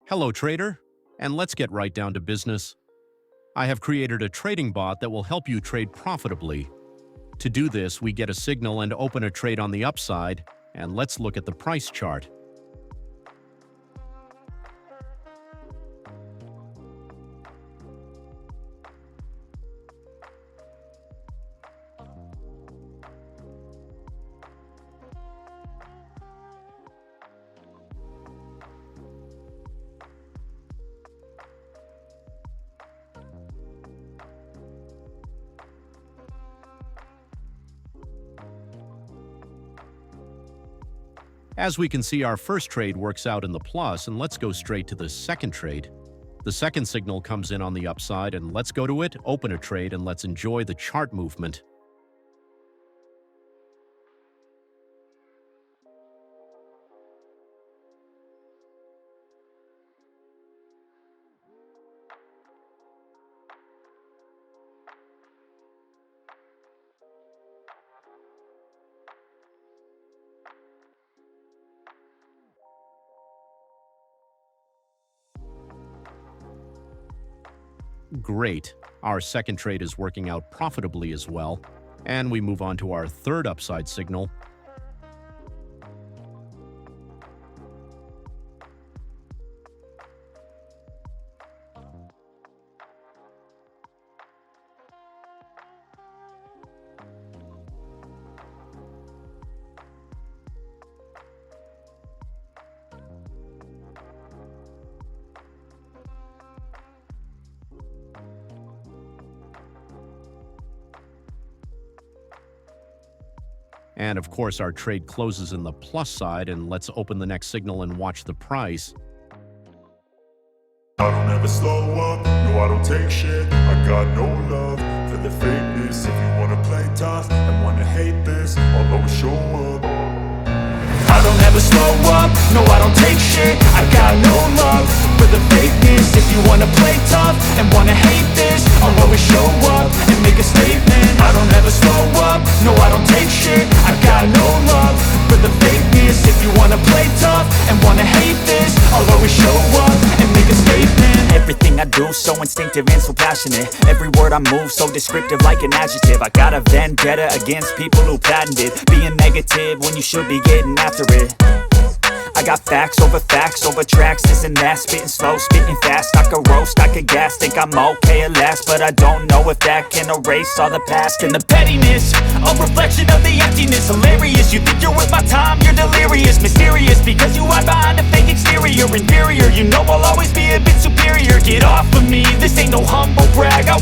Hello, trader, and let's get right down to business. I have created a trading bot that will help you trade profitably. To do this, we get a signal and open a trade on the upside, and let's look at the price chart. As we can see, our first trade works out in the plus, and let's go straight to the second trade. The second signal comes in on the upside, and let's go to it, open a trade, and let's enjoy the chart movement. Great. Our second trade is working out profitably as well. And we move on to our third upside signal. And of course, our trade closes in the plus side, and let's open the next signal and watch the price. I don't ever slow up, no I don't take shit. I got no love for the fakeness. If you wanna play tough and wanna hate this, I'll always show up. I don't ever slow up, no I don't take shit. I got no love for the fakeness. If you wanna play tough and wanna hate this, I'll always show up and make a statement. I don't ever slow up, no I don't take shit. I got no love for the fakeness. If you wanna play tough and wanna hate this, I'll always show up and make a statement. Everything I do so instinctive and so passionate. Every word I move so descriptive like an adjective. I got a vendetta against people who patented being negative when you should be getting after it. I got facts over tracks, this and that. Spitting slow, spitting fast, I could roast, I could gas. Think I'm okay at last, but I don't know if that can erase all the past. And the pettiness, a reflection of the emptiness. Hilarious, you think you're worth my time, you're delirious. Mysterious, because you hide behind a fake exterior. Inferior, you know I'll always be a bit superior. Get off of me, this ain't